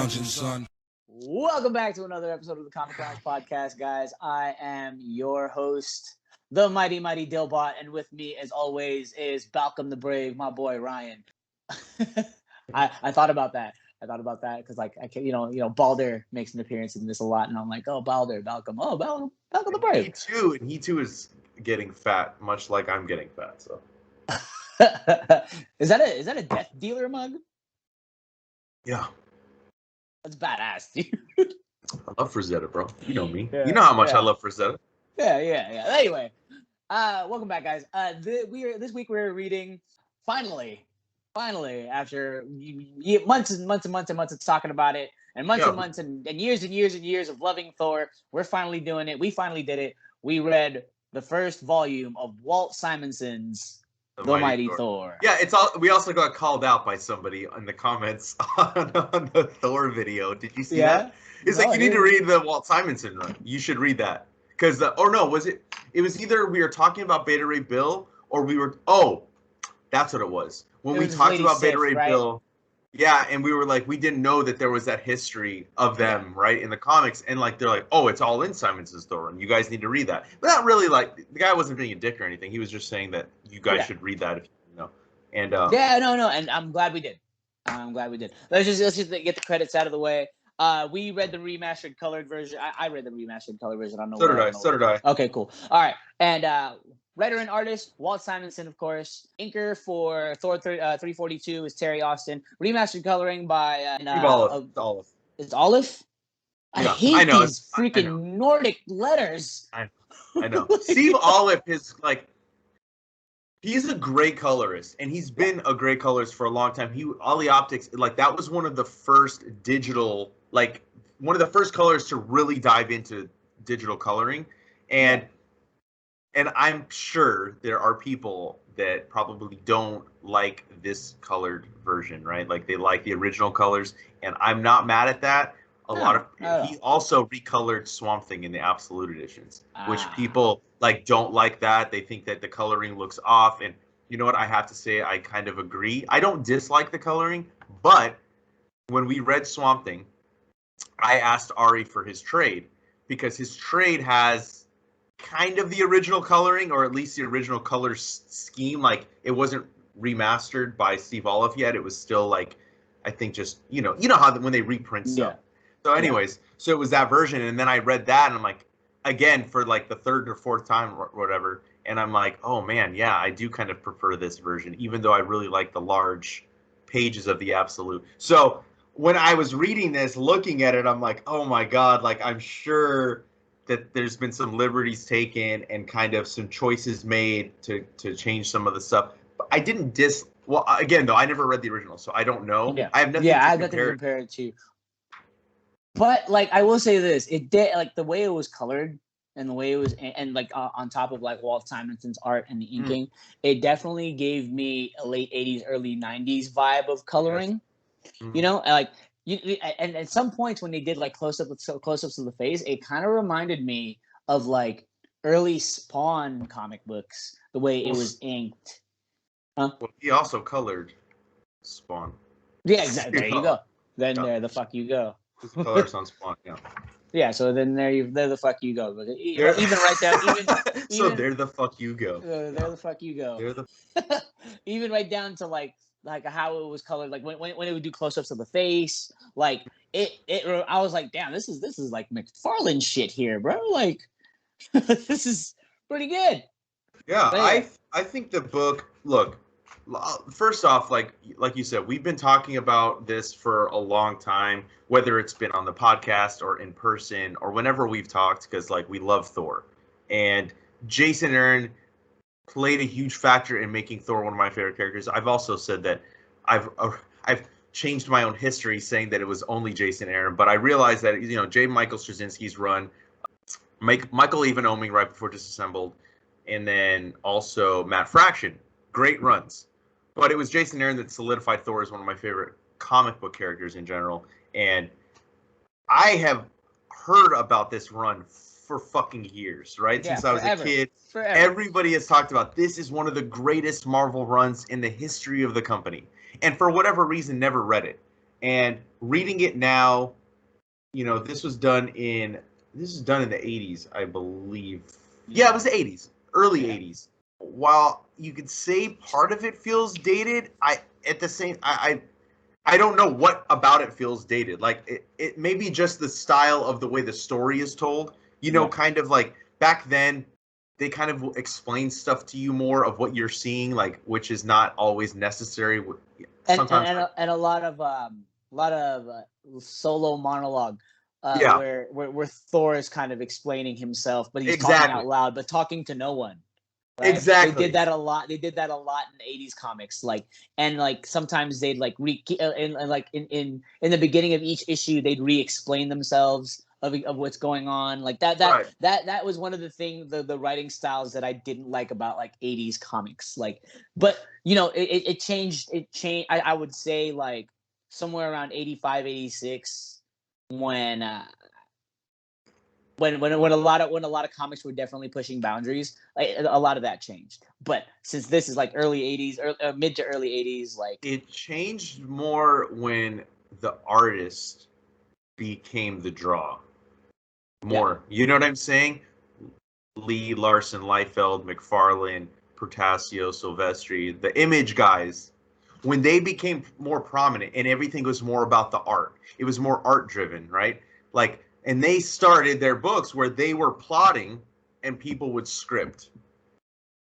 lounging, son. Welcome back to another episode of the Comic Lounge Podcast, guys. I am your host, the mighty Dillbot, and with me, as always, is Balcom the Brave, my boy Ryan. I thought about that. Because, like, I can, Balder makes an appearance in this a lot, and I'm like, oh, Balder, Balcom, Balcom the Brave. He too is getting fat, much like I'm getting fat. So, is that a Death Dealer mug? Yeah. That's badass, dude. I love Frazetta, bro. You know me. Yeah, you know how much I love Frazetta. Yeah. Anyway, welcome back, guys. This week we're reading finally after months and months of talking about it, and months and years of loving Thor. We're finally doing it. We finally did it. We read the first volume of Walt Simonson's The Mighty Thor. Yeah, we also got called out by somebody in the comments on the Thor video. Did you see that? It's like, you need to read the Walt Simonson run. You should read that. Because, it was either we were talking about Beta Ray Bill, or that's what it was. When we talked about Beta Ray Bill, yeah, and we were like, we didn't know that there was that history of them, right, in the comics. And, like, they're like, oh, it's all in Simonson's Thor, and you guys need to read that. But not really, like, the guy wasn't being a dick or anything. He was just saying that you guys should read that, if you know. And and I'm glad we did. Let's just get the credits out of the way. We read the remastered colored version. I read the remastered colored version. I don't know. So did I. Okay, cool. All right. And writer and artist, Walt Simonson, of course. Inker for Thor 342 is Terry Austin. Remastered coloring by Olive. It's Olive? Yeah, I hate these freaking Nordic letters. I know. Steve Olive is like, he's a great colorist, and he's been a great colorist for a long time. Ollie Optics, like, that was one of the first digital, like, one of the first colors to really dive into digital coloring. And I'm sure there are people that probably don't like this colored version, right? Like, they like the original colors, and I'm not mad at that. He also recolored Swamp Thing in the Absolute editions, which people don't like that. They think that the coloring looks off, and you know what? I have to say, I kind of agree. I don't dislike the coloring, but when we read Swamp Thing, I asked Ari for his trade, because his trade has kind of the original coloring, or at least the original color scheme. Like, it wasn't remastered by Steve Olive yet. It was still, like, I think just, you know how when they reprint stuff. So anyways, so it was that version, and then I read that, and I'm like, again, for like the third or fourth time or whatever, and I'm like, oh man, yeah, I do kind of prefer this version, even though I really like the large pages of the Absolute. So when I was reading this, looking at it, I'm like, oh my god, like, I'm sure that there's been some liberties taken and kind of some choices made to change some of the stuff. But I didn't well, again, though, I never read the original, so I don't know. Yeah. I have nothing to compare it to. But, like, I will say this, it did, like, the way it was colored and the way it was, and like, on top of, like, Walt Simonson's art and the inking, it definitely gave me a late 80s, early 90s vibe of coloring. You know, like, and at some points when they did, like, close-ups of the face, it kind of reminded me of, like, early Spawn comic books, the way it was inked. Well, he also colored Spawn. Yeah, exactly. There you go. Then there the fuck you go. Colors on Spawn, yeah. Yeah, so then there the fuck you go. But even right down, so there the fuck you go. There the fuck you go. Even right down to like how it was colored, like when it would do close-ups of the face, like it. I was like, damn, this is like McFarlane shit here, bro. Like, this is pretty good. Yeah, anyway. I think the book. Look, first off, like you said, we've been talking about this for a long time, whether it's been on the podcast or in person or whenever we've talked, because, like, we love Thor. And Jason Aaron played a huge factor in making Thor one of my favorite characters. I've also said that I've changed my own history saying that it was only Jason Aaron, but I realized that, J. Michael Straczynski's run, Michael Ivanoming right before Disassembled, and then also Matt Fraction. Great runs. But it was Jason Aaron that solidified Thor as one of my favorite comic book characters in general. And I have heard about this run for fucking years, right? Yeah, since I was a kid. Forever. Everybody has talked about this is one of the greatest Marvel runs in the history of the company. And for whatever reason, never read it. And reading it now, this is done in the 80s, I believe. Yeah, it was the 80s, early 80s. While you could say part of it feels dated, I don't know what about it feels dated. Like it may be just the style of the way the story is told. Kind of like back then they kind of explain stuff to you more of what you're seeing, like, which is not always necessary. Sometimes and a lot of solo monologue. Yeah. Where Thor is kind of explaining himself, but he's Exactly. talking out loud, but talking to no one. Right? Exactly. They did that a lot. They did that a lot in the 80s comics. And sometimes they'd in the beginning of each issue, they'd re-explain themselves of what's going on. Like that Right. that was one of the things, the writing styles that I didn't like about 80s comics. But it changed. I would say somewhere around 85, 86 when a lot of comics were definitely pushing boundaries, a lot of that changed. But since this is early 80s, or mid to early 80s, it changed more when the artist became the draw more. You know what I'm saying? Lee, Larson, Liefeld, McFarlane, Portasio, Silvestri, the Image guys, when they became more prominent and everything was more about the art, it was more art driven, right? And they started their books where they were plotting and people would script.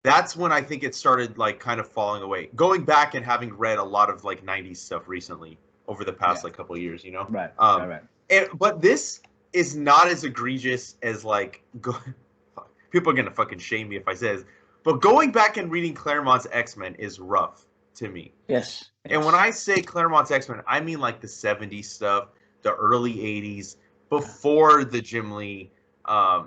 That's when I think it started kind of falling away. Going back and having read a lot of 90s stuff recently over the past couple of years, Right. But this is not as egregious as people are gonna fucking shame me if I say this, but going back and reading Claremont's X-Men is rough to me. Yes. And when I say Claremont's X-Men, I mean the 70s stuff, the early 80s, before the Jim Lee. I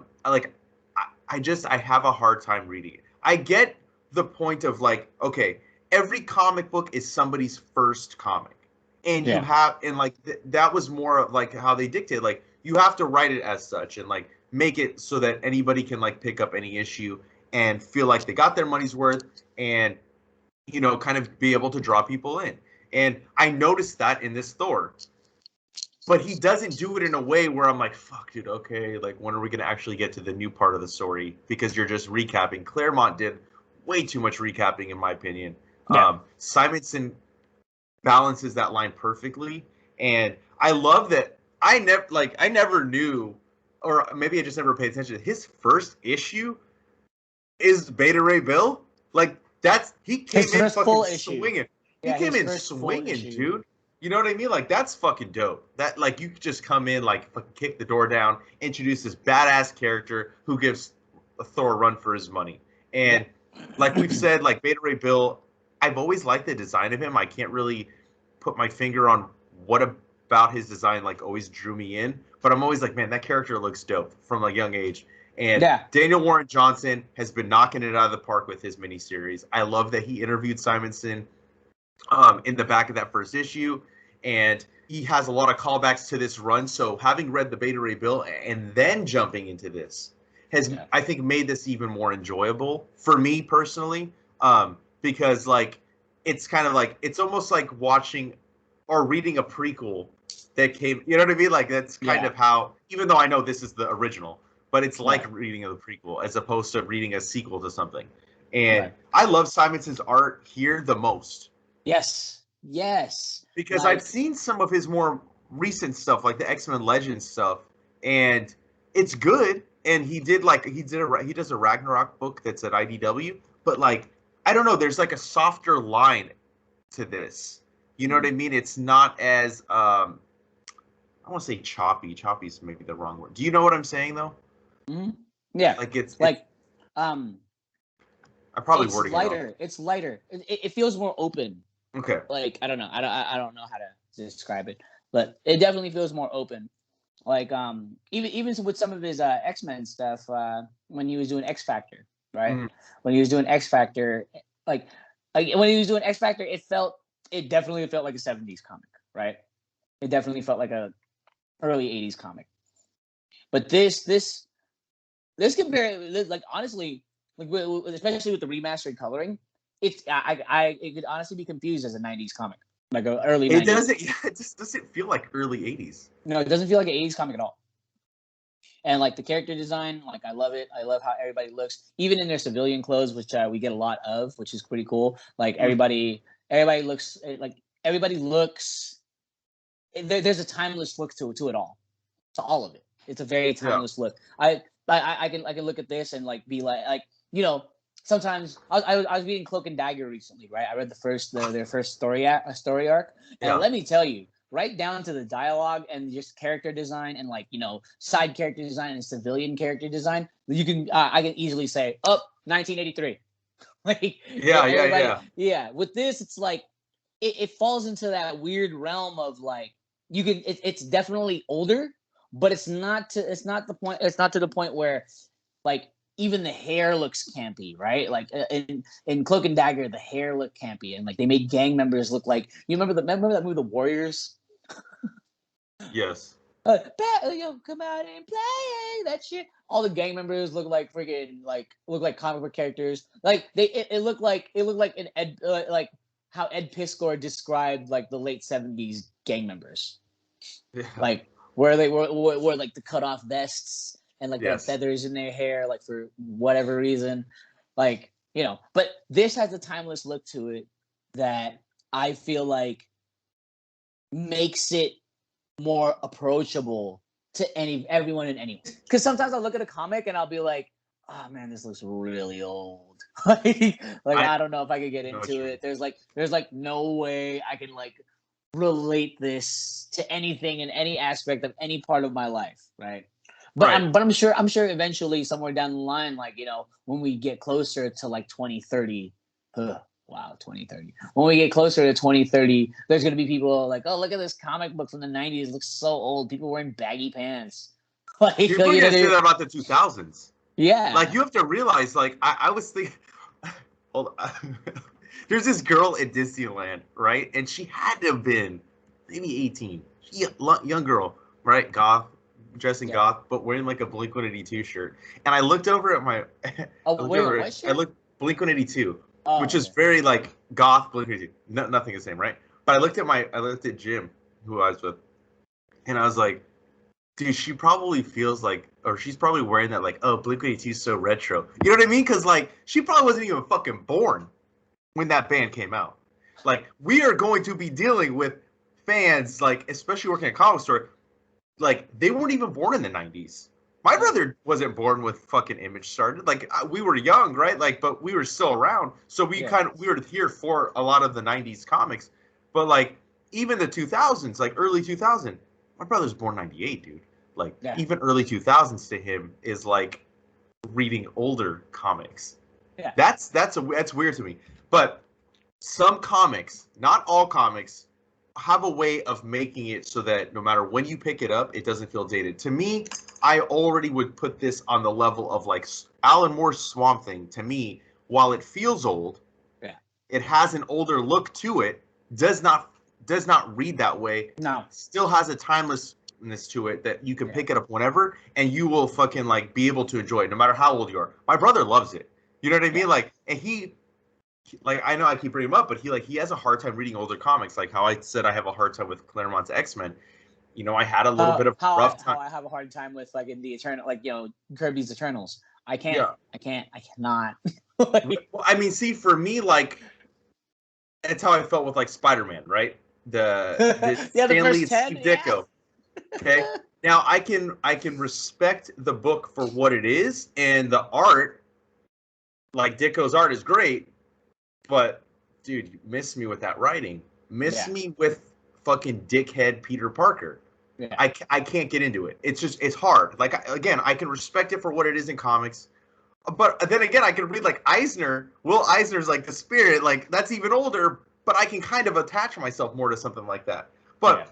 have a hard time reading it. I get the point of okay, every comic book is somebody's first comic, and you have, and that was more of how they dictate. You have to write it as such, and make it so that anybody can pick up any issue and feel like they got their money's worth, and kind of be able to draw people in. And I noticed that in this Thor. But he doesn't do it in a way where I'm like, fuck, dude, okay, when are we going to actually get to the new part of the story? Because you're just recapping. Claremont did way too much recapping, in my opinion. Yeah. Simonson balances that line perfectly. And I love that I never knew, or maybe I just never paid attention. His first issue is Beta Ray Bill. He came in fucking swinging. He came in swinging, dude. You know what I mean? That's fucking dope. That you could just come in, fucking kick the door down, introduce this badass character who gives Thor a run for his money. And we've said, Beta Ray Bill, I've always liked the design of him. I can't really put my finger on what about his design always drew me in, but I'm always man, that character looks dope from a young age. And Daniel Warren Johnson has been knocking it out of the park with his miniseries. I love that he interviewed Simonson in the back of that first issue, and he has a lot of callbacks to this run. So having read the Beta Ray Bill and then jumping into this has, I think, made this even more enjoyable for me personally, because it's kind of it's almost like watching or reading a prequel that came, you know what I mean? That's kind of how, even though I know this is the original, but it's reading a prequel as opposed to reading a sequel to something. And I love Simonson's art here the most. Yes. Because I've seen some of his more recent stuff, like the X-Men Legends stuff, and it's good. And he does a Ragnarok book that's at IDW, but I don't know, there's a softer line to this. You know what I mean? It's not as I want to say choppy. Choppy's maybe the wrong word. Do you know what I'm saying though? Mm-hmm. Yeah. I'm probably wording lighter. it wrong. It's lighter. It feels more open. Okay. I don't know. I don't know how to describe it, but it definitely feels more open. Even with some of his X-Men stuff, when he was doing X Factor, right? Mm-hmm. When he was doing X Factor, when he was doing X Factor, it definitely felt like a 70s comic, right? It definitely felt like a early 80s comic. But this honestly, especially with the remastered coloring, it could honestly be confused as a 90s comic. like a early It 90s. doesn't. Yeah, it just doesn't feel like early 80s. No, it doesn't feel like an 80s comic at all. And like the character design, like I love it. I love how everybody looks, even in their civilian clothes, which we get a lot of, which is pretty cool. Like everybody looks like everybody looks. There's a timeless look to it all, to all of it. It's a very timeless look. I can look at this and like be like sometimes I was reading Cloak and Dagger recently, right? I read their first story arc, and let me tell you, right down to the dialogue and just character design and like side character design and civilian character design, you can I can easily say 1983. Like yeah. With this, it's like it falls into that weird realm of like it's definitely older, but it's not to the point where like even the hair looks campy, right? Like in Cloak and Dagger, the hair looked campy, and like they made gang members look like remember that movie, The Warriors? Yes. Come out and play that shit. All the gang members look like freaking look like comic book characters. Like it looked like an Ed like how Ed Piskor described like the late 70s gang members. Yeah. Like where they were like the cut off vests and like they had feathers in their hair, like for whatever reason. Like, but this has a timeless look to it that I feel like makes it more approachable to everyone and anyone. Because sometimes I'll look at a comic and I'll be like, oh man, this looks really old. I don't know if I could get into it. There's like no way I can like relate this to anything in any aspect of any part of my life, right? But I'm sure eventually somewhere down the line, like when we get closer to like 2030, 2030. When we get closer to 2030, there's gonna be people like, oh, look at this comic book from the 90s. It looks so old. People wearing baggy pants. Like people are gonna say that about the 2000s. Yeah. Like you have to realize, like I was thinking, hold on. There's this girl at Disneyland, right? And she had to have been maybe 18. Young girl, right? Goth, dressing goth, but wearing like a Blink-182 shirt. And I looked over at my I looked Blink-182, which is very like goth Blink-182. Nothing the same, right? But I looked at Jim, who I was with, and I was like, dude, she probably feels like, or she's probably wearing that like, oh, Blink-182 is so retro. You know what I mean? Because like she probably wasn't even fucking born when that band came out. Like, we are going to be dealing with fans, like, especially working at a comic store, like, they weren't even born in the 90s. My brother wasn't born when fucking Image started. Like, we were young, right? Like, but we were still around. So we were here for a lot of the 90s comics. But, like, even the 2000s, like, early 2000, my brother's born 98, dude. Like, even early 2000s to him is, like, reading older comics. Yeah. That's weird to me. But some comics, not all comics, have a way of making it so that no matter when you pick it up, it doesn't feel dated. To me, I already would put this on the level of like Alan Moore's Swamp Thing. To me, while it feels old, it has an older look to it. Does not read that way. No, still has a timelessness to it that you can pick it up whenever, and you will fucking like be able to enjoy it no matter how old you are. My brother loves it. You know what I mean? Like, and he. Like, I know I keep bringing him up, but he has a hard time reading older comics. Like how I said I have a hard time with Claremont's X-Men. I had a little bit of rough time. How I have a hard time with like in the Eternal, like Kirby's Eternals. I cannot. Well, I mean, see, for me, like that's how I felt with like Spider-Man, right? The Stan Lee and Steve Ditko. Okay, now I can respect the book for what it is, and the art, like Ditko's art, is great. But, dude, you miss me with that writing. Miss me with fucking dickhead Peter Parker. Yeah. I can't get into it. It's hard. Like, again, I can respect it for what it is in comics. But then again, I can read, like, Eisner. Will Eisner's, like, the spirit. Like, that's even older. But I can kind of attach myself more to something like that. But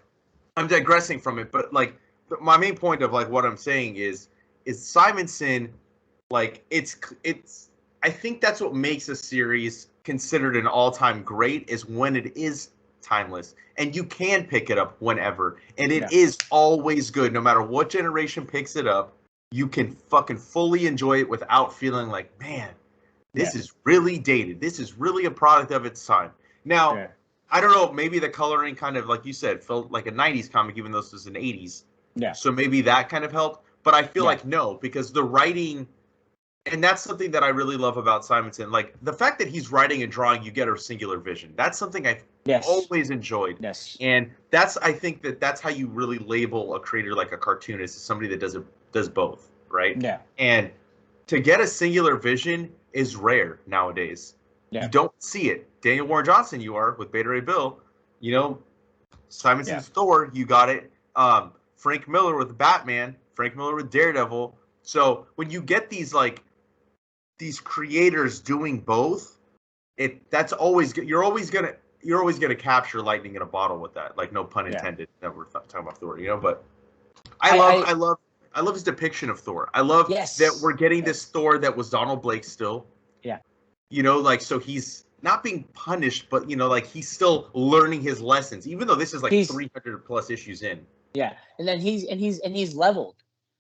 I'm digressing from it. But, like, my main point of, like, what I'm saying is Simonson, like, it's I think that's what makes a series considered an all-time great is when it is timeless and you can pick it up whenever, and it is always good no matter what generation picks it up. You can fucking fully enjoy it without feeling like, man, this is really dated. This is really a product of its time. Now, I don't know, maybe the coloring kind of, like you said, felt like a 90s comic, even though this was an 80s. Yeah. So maybe that kind of helped. But I feel like no, because the writing, and that's something that I really love about Simonson. Like the fact that he's writing and drawing, you get a singular vision. That's something I've always enjoyed. Yes. And I think that's how you really label a creator like a cartoonist, is somebody that does both, right? Yeah. And to get a singular vision is rare nowadays. Yeah. You don't see it. Daniel Warren Johnson, you are with Beta Ray Bill. You know, Simonson's Thor, you got it. Frank Miller with Batman. Frank Miller with Daredevil. So when you get these creators doing both, that's always good. You're always gonna capture lightning in a bottle with that. Like no pun intended. That we're talking about Thor, you know. But I love his depiction of Thor. I love that we're getting this Thor that was Donald Blake still. Yeah. You know, like, so he's not being punished, but, you know, like, he's still learning his lessons, even though this is like 300 plus issues in. Yeah. And then he's leveled.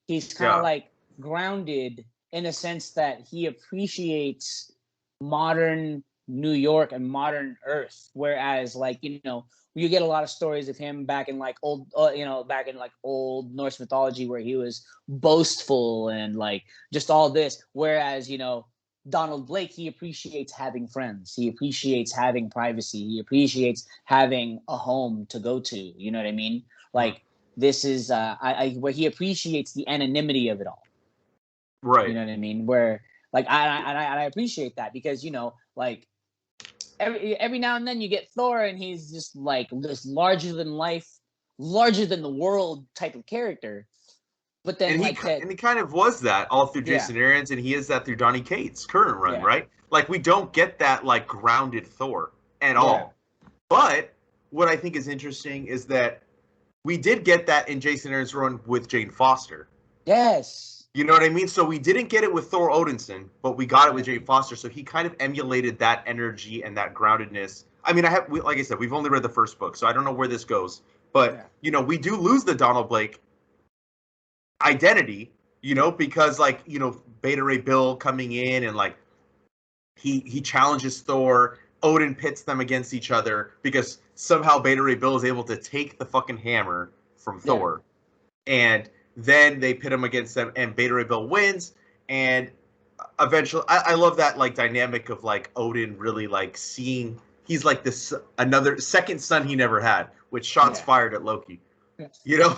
He's kind of like grounded in a sense that he appreciates modern New York and modern Earth. Whereas, like, you know, you get a lot of stories of him back in like old Norse mythology where he was boastful and like just all this. Whereas, you know, Donald Blake, he appreciates having friends. He appreciates having privacy. He appreciates having a home to go to. You know what I mean? Like this is where he appreciates the anonymity of it all. Right. You know what I mean? Where like I appreciate that because, you know, like every now and then you get Thor and he's just like this larger than life, larger than the world type of character. But then, and he kind of was that all through Jason Aaron's, and he is that through Donny Cates' current run, right? Like, we don't get that, like, grounded Thor at all. But what I think is interesting is that we did get that in Jason Aaron's run with Jane Foster. Yes. You know what I mean? So we didn't get it with Thor Odinson, but we got it with Jane Foster. So he kind of emulated that energy and that groundedness. I mean, like I said, we've only read the first book, so I don't know where this goes. But, you know, we do lose the Donald Blake identity, you know, because, like, you know, Beta Ray Bill coming in and like he challenges Thor, Odin pits them against each other because somehow Beta Ray Bill is able to take the fucking hammer from Thor, and then they pit him against them, and Beta Ray Bill wins, and eventually I love that like dynamic of like Odin really like seeing he's like this another second son he never had, with shots fired at Loki, you know.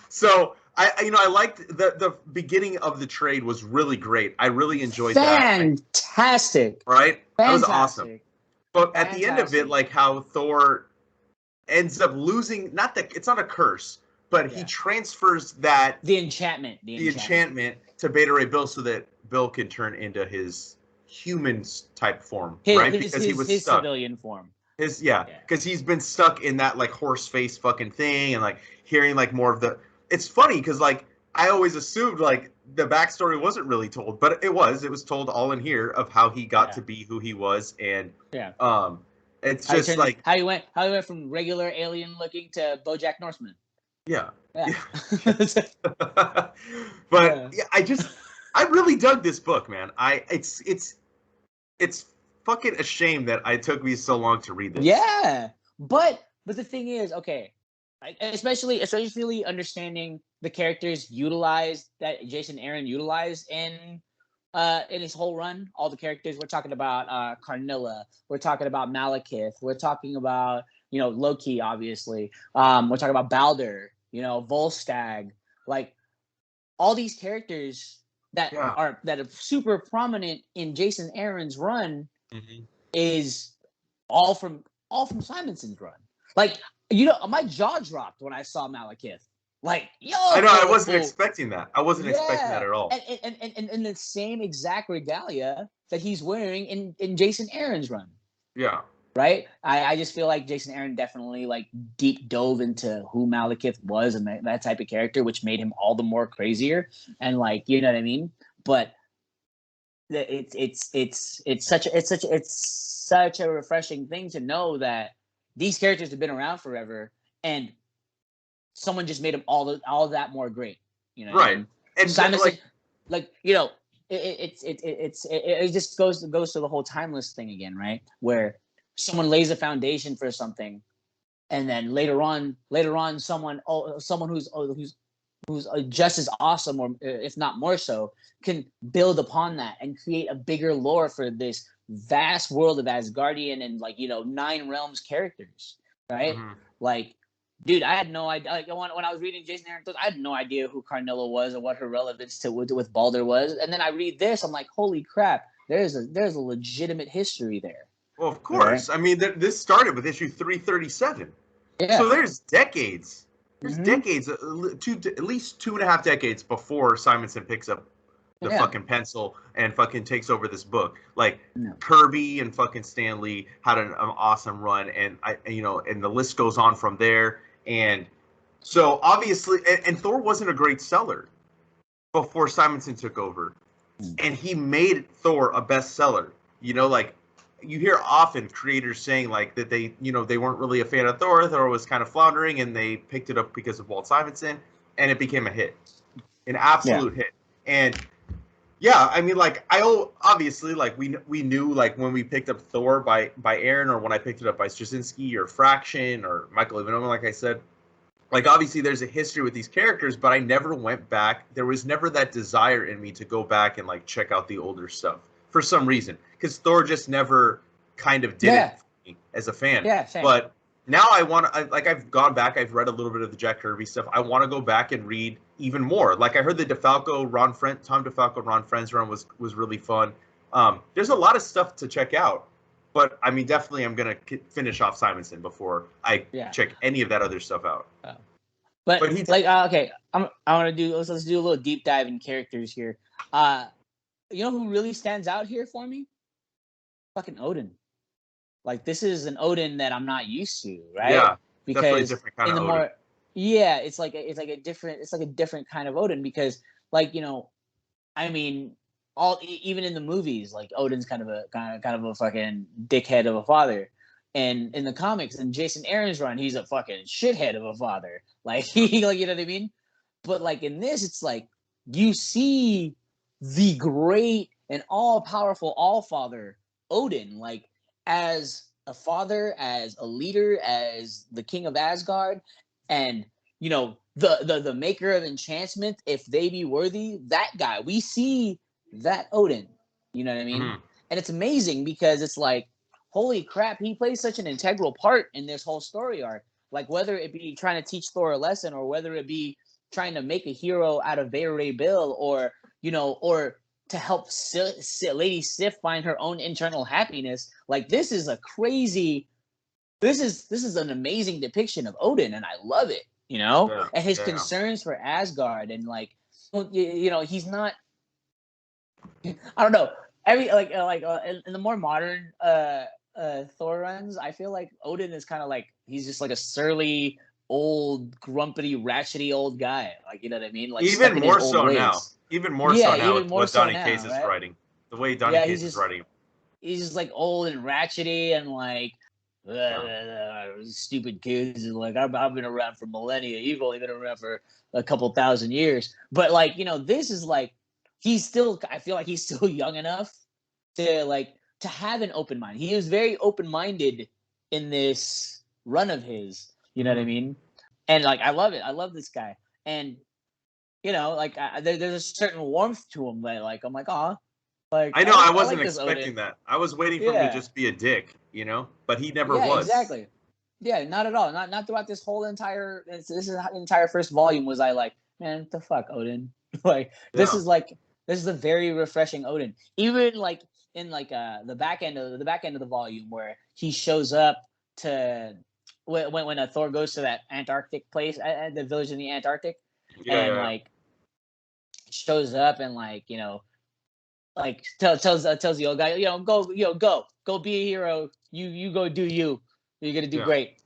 So I liked the beginning of the trade was really great. I really enjoyed that. Fantastic. Right? That was awesome. But at the end of it, like how Thor ends up losing, it's not a curse, but he transfers the enchantment to Beta Ray Bill so that Bill can turn into his human type form, right? Because he was stuck. Civilian form. Because he's been stuck in that like horse face fucking thing and like hearing like more of the. It's funny because like I always assumed like the backstory wasn't really told, but it was told all in here of how he got to be who he was, and it's just like how he went from regular alien looking to BoJack Norseman. But I really dug this book, man. It's fucking a shame that it took me so long to read this. Yeah, but the thing is, okay, especially understanding the characters that Jason Aaron utilized in his whole run. All the characters we're talking about, Carnilla, we're talking about Malekith, we're talking about, you know, Loki, obviously. We're talking about Balder, you know, Volstagg, like all these characters that are super prominent in Jason Aaron's run is all from Simonson's run. Like, you know, my jaw dropped when I saw Malekith. Like, yo, I know, I wasn't expecting that. I wasn't expecting that at all. And the same exact regalia that he's wearing in Jason Aaron's run. Yeah. Right? I just feel like Jason Aaron definitely like deep dove into who Malekith was and that type of character, which made him all the more crazier. And like, you know what I mean? But it's such a refreshing thing to know that these characters have been around forever and someone just made them all that more great. You know, right? And Simonson, like you know, it just goes to the whole timeless thing again, right? Where someone lays a foundation for something, and then later on, someone who's just as awesome, or if not more so, can build upon that and create a bigger lore for this vast world of Asgardian and, like, 9 realms characters, right? Mm-hmm. Like, dude, I had no idea. Like, when I was reading Jason Aaron Thors, I had no idea who Carnilla was or what her relevance to with Balder was. And then I read this, I'm like, holy crap! There's a legitimate history there. Well, of course. Right? I mean, this started with issue 337. Yeah. So there's decades. There's decades, at least 2.5 decades before Simonson picks up the fucking pencil and fucking takes over this book. Like, Kirby and fucking Stan Lee had an awesome run, and and the list goes on from there. And so obviously, and Thor wasn't a great seller before Simonson took over, and he made Thor a bestseller. Like, you hear often creators saying, like, that they weren't really a fan of Thor. Thor was kind of floundering, and they picked it up because of Walt Simonson, and it became a hit, an absolute hit. And yeah, I mean, like, obviously, like, we knew, like, when we picked up Thor by Aaron, or when I picked it up by Straczynski or Fraction or Michael Ivanova, like I said, like, obviously there's a history with these characters, but I never went back. There was never that desire in me to go back and, like, check out the older stuff for some reason, because Thor just never kind of did it for me as a fan. Yeah, same. But now I've gone back. I've read a little bit of the Jack Kirby stuff. I want to go back and read even more. Like, I heard the Tom DeFalco, Ron Friends run was really fun. There's a lot of stuff to check out, but I mean, definitely I'm gonna finish off Simonson before I check any of that other stuff out. But he's like, okay, let's do a little deep dive in characters here. You know who really stands out here for me? Fucking Odin. Like, this is an Odin that I'm not used to, right? Yeah, because definitely a different kind of Odin. It's like a different kind of Odin, because, like, I mean, even in the movies, like, Odin's kind of a fucking dickhead of a father, and in the comics, in Jason Aaron's run, he's a fucking shithead of a father. Like, he, like, you know what I mean? But, like, in this, it's like you see the great and all-powerful All-Father Odin, like, as a father, as a leader, as the king of Asgard, and the maker of enchantment, if they be worthy, that guy. We see that Odin. You know what I mean? Mm-hmm. And it's amazing, because it's like, holy crap, he plays such an integral part in this whole story arc. Like, whether it be trying to teach Thor a lesson, or whether it be trying to make a hero out of Beta Ray Bill, or to help Lady Sif find her own internal happiness. Like, this is an amazing depiction of Odin, and I love it, and his concerns for Asgard, and, like, he's not, I don't know, in the more modern Thor runs, I feel like Odin is kind of like, he's just like a surly, old, grumpy, ratchety old guy. Like, you know what I mean? Like, even more so now. Even more so now with what Donny Cates is writing. The way Donny Cates is writing. He's just, like, old and ratchety, and, like, stupid kids. And, like, I've been around for millennia. You've only been around for a couple thousand years. But, like, this is, like, I feel like he's still young enough to have an open mind. He was very open-minded in this run of his. You know what I mean? And, like, I love it. I love this guy. And, like, there's a certain warmth to him that, like, I'm like, oh, like, I know, I wasn't expecting that. I was waiting for him to just be a dick, but he never was. Exactly. Yeah, not at all. Not throughout this whole entire. This is the entire first volume. Was I like, man, what the fuck, Odin? Like, this is a very refreshing Odin. Even, like, in, like, the back end of the volume, where he shows up to when Thor goes to that Antarctic place, the village in the Antarctic. Like, shows up and, like, like, tells the old guy, go be a hero. You go do you. You're gonna do great.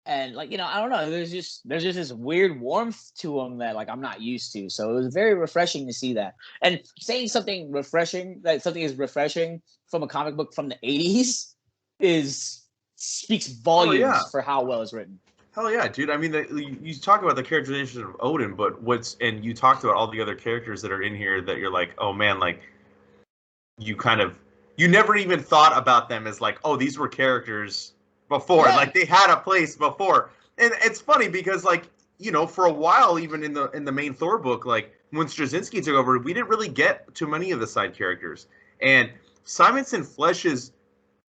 And, like, I don't know. There's just this weird warmth to him that, like, I'm not used to. So it was very refreshing to see that. And saying something refreshing, that something is refreshing from a comic book from the 80s, speaks volumes for how well it's written. Hell yeah, dude. I mean, you talk about the characterization of Odin, but and you talked about all the other characters that are in here that you're like, oh man, like, you you never even thought about them as like, oh, these were characters before. Yeah. Like they had a place before. And it's funny because like, you know, for a while, even in the main Thor book, like when Straczynski took over, we didn't really get too many of the side characters. And Simonson fleshes,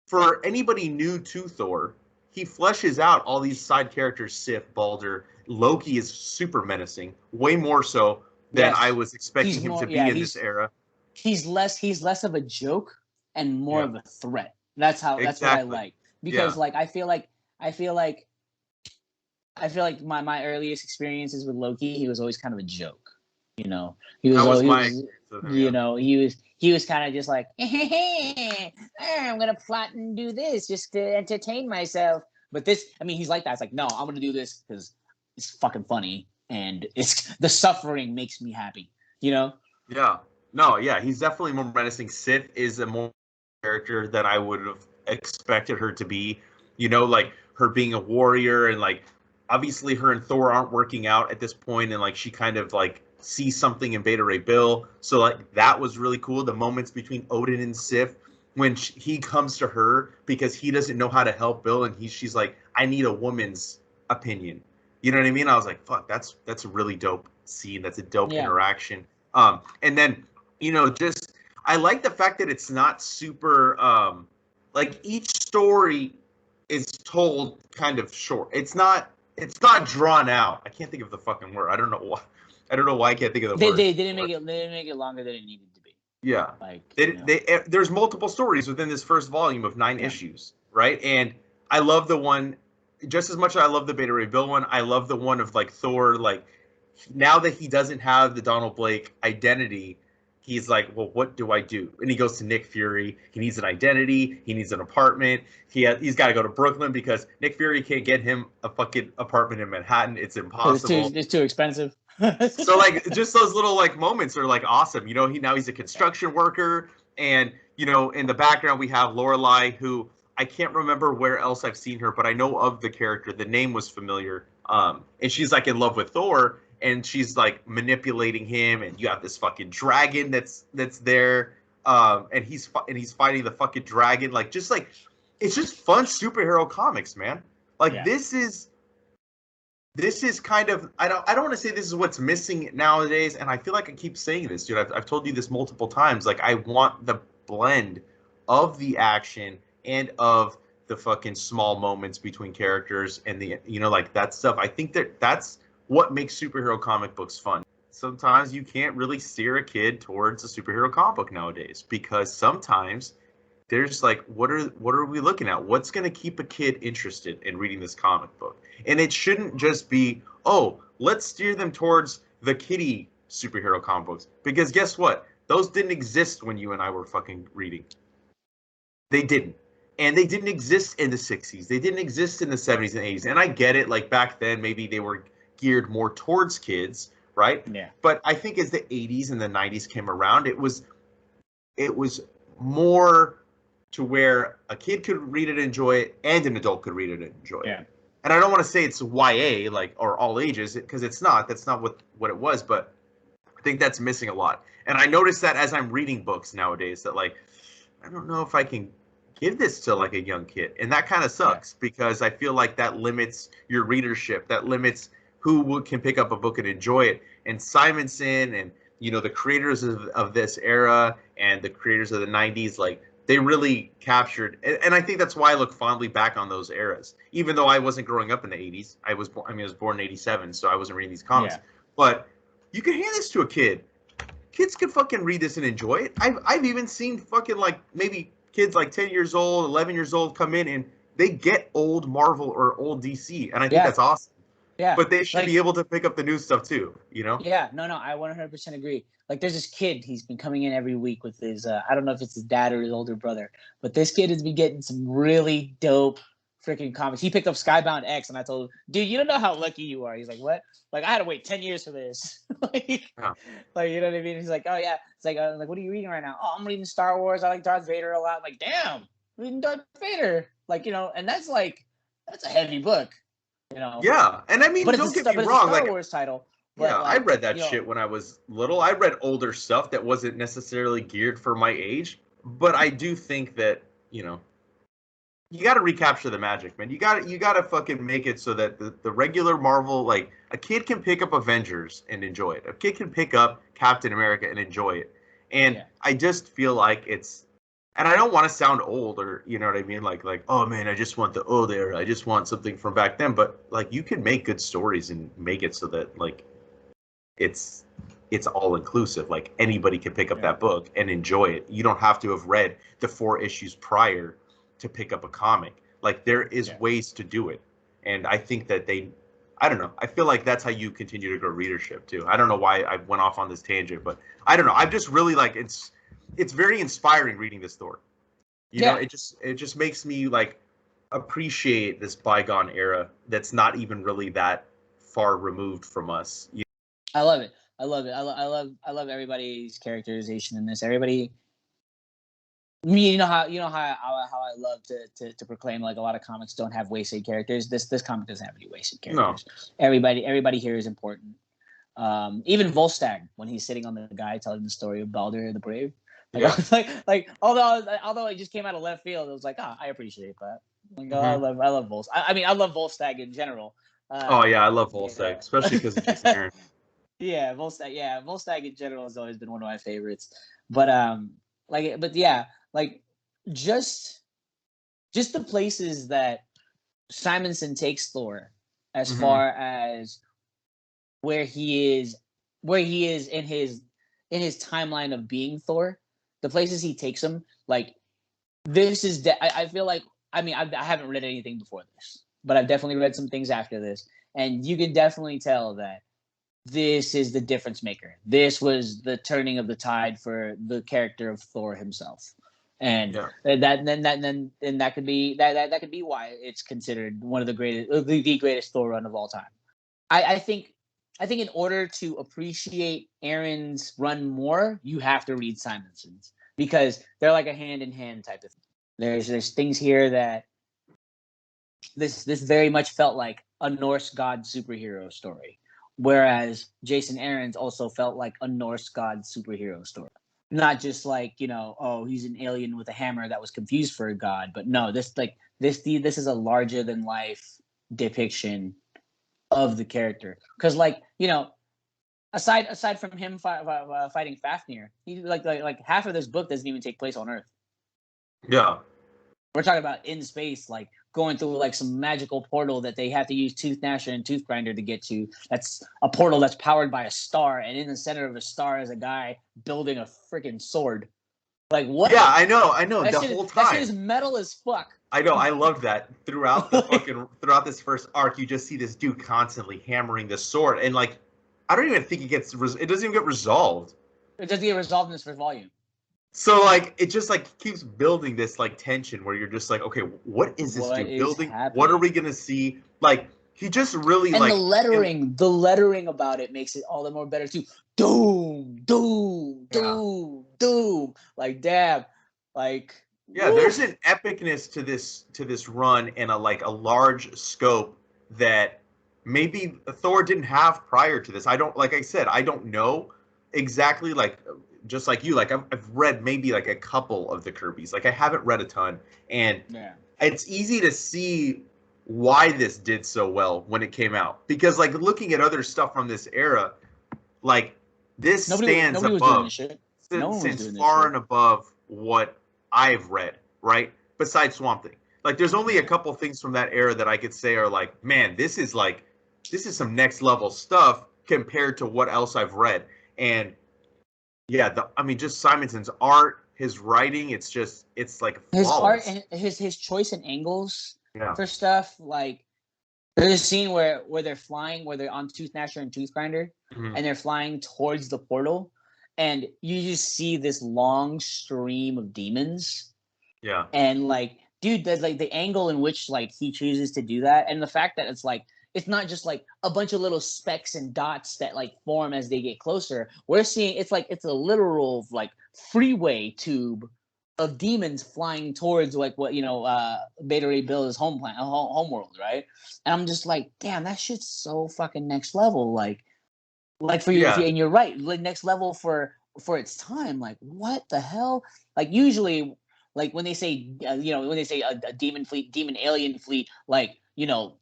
for anybody new to Thor, he fleshes out all these side characters. Sif, Balder, Loki is super menacing, way more so than I was expecting him to be in this era. He's less of a joke and more of a threat. That's what I like. Because like I feel like my earliest experiences with Loki, he was always kind of a joke. You know, he was kind of just like, I'm gonna plot and do this just to entertain myself. But this, I mean, he's like that. It's like, no, I'm gonna do this because it's fucking funny and it's the suffering makes me happy. You know? Yeah. No, yeah, he's definitely more menacing. Sif is a more character than I would have expected her to be. You know, like her being a warrior and like obviously her and Thor aren't working out at this point, and like she kind of like sees something in Beta Ray Bill. So like that was really cool. The moments between Odin and Sif when he comes to her because he doesn't know how to help Bill, and she's like, I need a woman's opinion. You know what I mean? I was like, fuck, that's a really dope scene. That's a dope interaction. And then, you know, just I like the fact that it's not super like each story is told kind of short. It's not drawn out. I can't think of the fucking word. I don't know why I can't think of the word. They didn't make it longer than it needed to be. Yeah. Like there's multiple stories within this first volume of 9 issues, right? And I love the one just as much as I love the Beta Ray Bill one. I love the one of like Thor, like now that he doesn't have the Donald Blake identity, he's like, well, what do I do? And he goes to Nick Fury. He needs an identity. He needs an apartment. He's got to go to Brooklyn because Nick Fury can't get him a fucking apartment in Manhattan. It's impossible. It's too expensive. So like just those little like moments are like awesome. You know, he's a construction worker, and you know, in the background we have Lorelei, who I can't remember where else I've seen her, but I know of the character. The name was familiar. And she's like in love with Thor, and she's like manipulating him, and you have this fucking dragon that's there, and he's fighting the fucking dragon. Like just like it's just fun superhero comics, man. Like this is kind of I don't want to say this is what's missing nowadays, and I feel like I keep saying this, dude. I've told you this multiple times. Like I want the blend of the action and of the fucking small moments between characters and the, you know, like that stuff. I think that's what makes superhero comic books fun. Sometimes you can't really steer a kid towards a superhero comic book nowadays because sometimes there's like, what are we looking at? What's going to keep a kid interested in reading this comic book? And it shouldn't just be, oh, let's steer them towards the kiddie superhero comic books. Because guess what? Those didn't exist when you and I were fucking reading. They didn't. And they didn't exist in the 60s. They didn't exist in the 70s and 80s. And I get it. Like back then, maybe they were geared more towards kids, right? Yeah. But I think as the 80s and the 90s came around, it was more to where a kid could read it and enjoy it, and an adult could read it and enjoy it. And I don't want to say it's YA, like, or all ages, because it's not. That's not what it was. But I think that's missing a lot. And I noticed that as I'm reading books nowadays, that like, I don't know if I can give this to like a young kid, and that kind of sucks because I feel like that limits your readership. That limits who can pick up a book and enjoy it. And Simonson and, you know, the creators of this era and the creators of the 90s, like they really captured, and I think that's why I look fondly back on those eras. Even though I wasn't growing up in the 80s, I was born in 87, so I wasn't reading these comics. Yeah. But you can hand this to a kid. Kids can fucking read this and enjoy it. I've even seen fucking like maybe kids like 10 years old, 11 years old come in and they get old Marvel or old DC, and I think that's awesome. Yeah. But they should be able to pick up the new stuff too, you know? Yeah, no, I 100% agree. Like there's this kid, he's been coming in every week with his, I don't know if it's his dad or his older brother, but this kid has been getting some really dope freaking comics. He picked up Skybound X, and I told him, dude, you don't know how lucky you are. He's like, what? Like, I had to wait 10 years for this. Like, you know what I mean? He's like, oh, yeah. It's like, what are you reading right now? Oh, I'm reading Star Wars. I like Darth Vader a lot. I'm like, damn, I'm reading Darth Vader. Like, you know, and that's a heavy book, you know? Yeah, and I mean, but don't get me wrong. It's a Star Wars title. Yeah, like, I read that shit when I was little. I read older stuff that wasn't necessarily geared for my age. but I do think that, you got to recapture the magic, man. You got to fucking make it so that the regular Marvel, like, a kid can pick up Avengers and enjoy it. A kid can pick up Captain America and enjoy it. And I just feel like and I don't want to sound old, or you know what I mean, like oh man, I just want the old era. I just want something from back then. But like, you can make good stories and make it so that like it's all inclusive. Like, anybody can pick up that book and enjoy it. You don't have to have read the 4 issues prior to pick up a comic. Like, there is ways to do it. And I think that I don't know. I feel like that's how you continue to grow readership too. I don't know why I went off on this tangent, but I don't know. I'm just really like, it's very inspiring reading this Thor. You know, it just makes me like appreciate this bygone era that's not even really that far removed from us. I love it. I love everybody's characterization in this. Everybody, you know how I love to proclaim, like, a lot of comics don't have wasted characters. This comic doesn't have any wasted characters. No. Everybody here is important. Even Volstagg, when he's sitting on the guy telling the story of Baldur the Brave, although it just came out of left field, it was like, I appreciate that. Like, I love Volstagg. I love Volstagg in general. I love Volstagg, especially because of Jason Aaron. Volstagg in general has always been one of my favorites. But just the places that Simonson takes Thor, as far as where he is in his timeline of being Thor, the places he takes him, like, this is I feel like, I haven't read anything before this, but I've definitely read some things after this, and you can definitely tell that this is the difference maker. This was the turning of the tide for the character of Thor himself. And that could be why it's considered one of the greatest Thor run of all time. I think in order to appreciate Aaron's run more, you have to read Simonson's, because they're like a hand in hand type of thing. There's things here that this very much felt like a Norse god superhero story, whereas Jason Aaron's also felt like a Norse god superhero story. Not just like, he's an alien with a hammer that was confused for a god, but no, this is a larger than life depiction of the character. Because, like, aside from him fighting Fafnir, he like half of this book doesn't even take place on Earth. Yeah, we're talking about in space, like going through like some magical portal that they have to use Tooth Gnasher and Tooth Grinder to get to. That's a portal that's powered by a star, and in the center of a star is a guy building a freaking sword. Like, what? Yeah, I know. Whole time. That shit is metal as fuck. I know. I love that. Throughout throughout this first arc, you just see this dude constantly hammering the sword, and like, I don't even think it doesn't even get resolved. It doesn't get resolved in this first volume. So, like, it just, like, keeps building this, like, tension where you're just like, okay, what is this dude building? Happening? What are we going to see? Like, he just really, and the lettering about it makes it all the more better, too. Doom, doom, doom, doom. Like, damn. Like, yeah, there's an epicness to this run and a large scope that maybe Thor didn't have prior to this. I don't know exactly, like, just like you, like, I've read maybe like a couple of the Kirby's. Like, I haven't read a ton, and it's easy to see why this did so well when it came out, because like, looking at other stuff from this era, like, this stands far and above what I've read, right? Besides Swamp Thing. Like, there's only a couple things from that era that I could say are like, man, this is some next level stuff compared to what else I've read. And yeah, just Simonson's art, his writing, it's like flawless. His art and his choice in angles for stuff. Like, there's a scene where they're flying, where they're on Tooth Gnasher and Tooth Grinder, and they're flying towards the portal, and you just see this long stream of demons. Yeah. And like, dude, that's like the angle in which like he chooses to do that, and the fact that it's like, it's not just like a bunch of little specks and dots that like form as they get closer. We're seeing it's a literal like freeway tube of demons flying towards like what Beta Ray Bill's homeworld, right? And I'm just like, damn, that shit's so fucking next level. Like for you, and you're right, like next level for for its time, like what the hell? Like usually, like when they say when they say a demon fleet, demon alien fleet, like I'm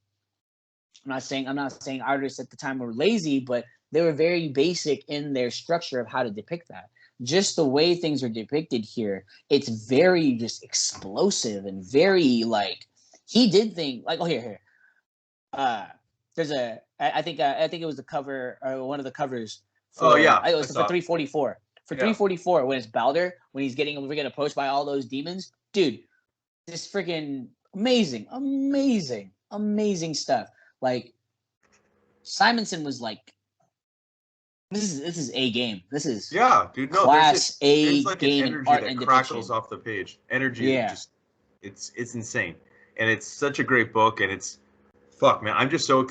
not saying artists at the time were lazy, but they were very basic in their structure of how to depict that. Just the way things are depicted here, it's very just explosive and very like he did think like here. There's I think it was the cover or one of the covers for it was for 344. For 344 when it's Balder, when he's getting approached by all those demons, dude, this freaking amazing stuff. Like Simonson was like, this is a game. This is dude. No, class there's A like game an energy art that and crackles depiction. off the page. Energy that just it's insane, and it's such a great book. And it's fuck, man. I'm just so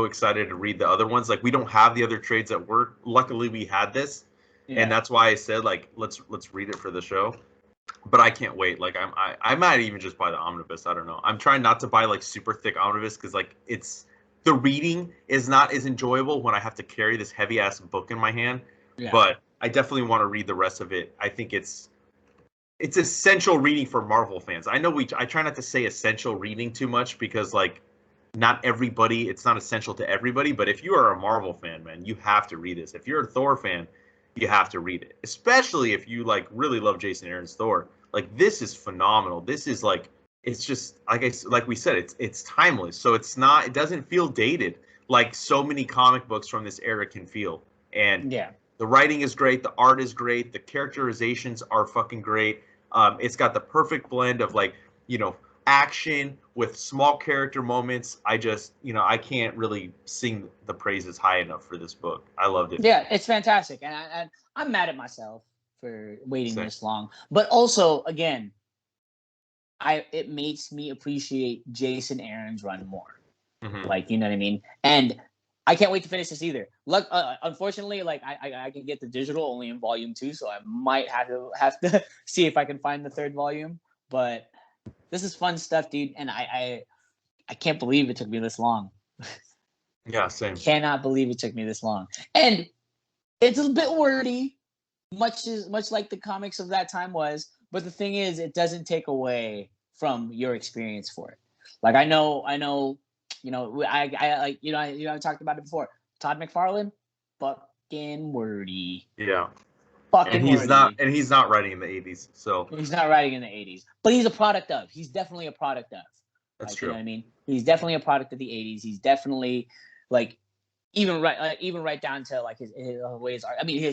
excited to read the other ones. Like we don't have the other trades at work. Luckily, we had this, and that's why I said like let's read it for the show. But I can't wait. Like I might even just buy the omnibus. I don't know. I'm trying not to buy like super thick omnibus because like the reading is not as enjoyable when I have to carry this heavy ass book in my hand. Yeah. But I definitely want to read the rest of it. I think it's essential reading for Marvel fans. I know I try not to say essential reading too much because like not everybody, it's not essential to everybody. But if you are a Marvel fan, man, you have to read this. If you're a Thor fan, you have to read it, especially if you like really love Jason Aaron's Thor. Like this is phenomenal. This is like it's just like we said, it's timeless. So it doesn't feel dated like so many comic books from this era can feel. And the writing is great, the art is great, the characterizations are fucking great. It's got the perfect blend of like action with small character moments. I just I can't really sing the praises high enough for this book. I loved it. Yeah, it's fantastic, and I'm mad at myself for waiting this long. But also, again, it makes me appreciate Jason Aaron's run more. Mm-hmm. Like, you know what I mean? And I can't wait to finish this either. Look, unfortunately, like I can get the digital only in volume 2, so I might have to see if I can find the third volume. But this is fun stuff, dude, and I can't believe it took me this long. Yeah, same. Cannot believe it took me this long. And it's a bit wordy, much like the comics of that time was. But the thing is, it doesn't take away from your experience for it. Like I know, I like talked about it before. Todd McFarlane, fucking wordy. Yeah. Fucking wordy. And he's not writing in the 80s, so he's not writing in the 80s. But he's a product of. He's definitely a product of. That's like, true. You know what I mean? He's definitely a product of the 80s. He's definitely like even right down to like his ways art. I mean, I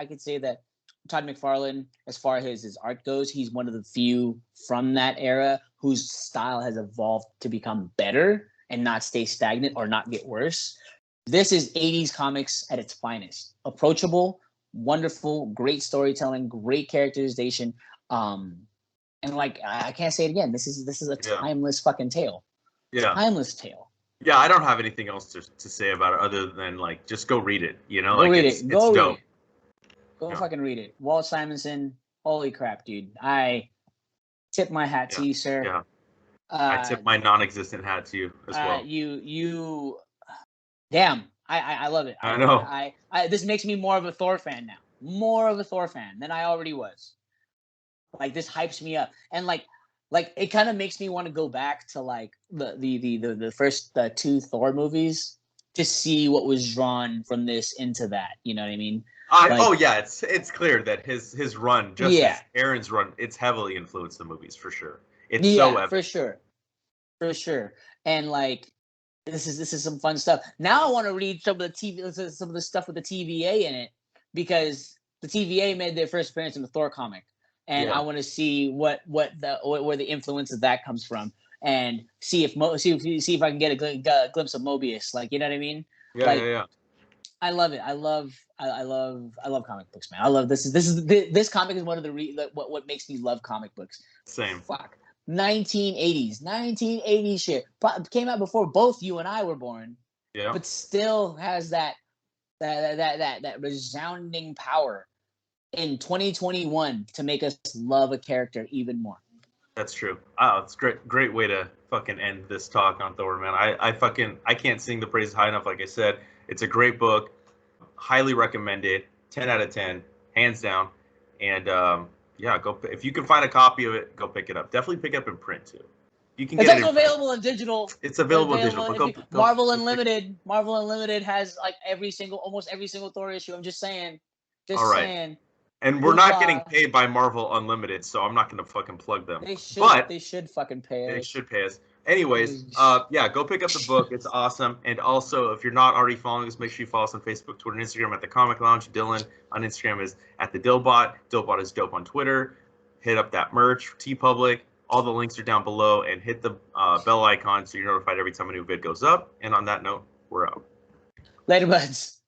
could say that Todd McFarlane, as far as his art goes, he's one of the few from that era whose style has evolved to become better and not stay stagnant or not get worse. This is 80s comics at its finest. Approachable, wonderful, great storytelling, great characterization. And like I can't say it again. This is a timeless fucking tale. Yeah. Timeless tale. Yeah, I don't have anything else to say about it other than like just go read it. Go like read it's it. Go dope. read it. Go fucking read it. Walt Simonson, holy crap, dude. I tip my hat to you, sir. Yeah. I tip my non-existent hat to you as well. You damn. I love it. I know. I this makes me more of a Thor fan now. More of a Thor fan than I already was. Like this hypes me up. And like it kind of makes me want to go back to like the first 2 Thor movies to see what was drawn from this into that. You know what I mean? It's clear that his run, as Aaron's run, it's heavily influenced the movies for sure. It's so epic. For sure. And like this is some fun stuff. Now I want to read some of the stuff with the TVA in it because the TVA made their first appearance in the Thor comic, and I want to see where the influence of that comes from, and see if I can get a glimpse of Mobius. Like, you know what I mean? Yeah. I love it. I love comic books, man. I love this comic is one of the what makes me love comic books. Same. Fuck. 1980s shit. Came out before both you and I were born. Yeah. But still has that resounding power in 2021 to make us love a character even more. That's true. Oh, it's great way to fucking end this talk on Thor, man. I can't sing the praises high enough. Like I said, it's a great book. Highly recommend it. 10 out of 10, hands down. And yeah, if you can find a copy of it, go pick it up. Definitely pick it up in print too. You can It's get it also in print. available in digital. It's available in digital. But Marvel Unlimited. Marvel Unlimited has like almost every single Thor issue. I'm just saying. All right. Saying. And we're not getting paid by Marvel Unlimited, so I'm not going to fucking plug them. They should. But they should fucking pay us. They should pay us. Anyways, yeah, go pick up the book. It's awesome. And also, if you're not already following us, make sure you follow us on Facebook, Twitter, and Instagram at The Comic Lounge. Dylan on Instagram is at The Dillbot. Dillbot is dope on Twitter. Hit up that merch, TeePublic. All the links are down below. And hit the bell icon so you're notified every time a new vid goes up. And on that note, we're out. Later, buds.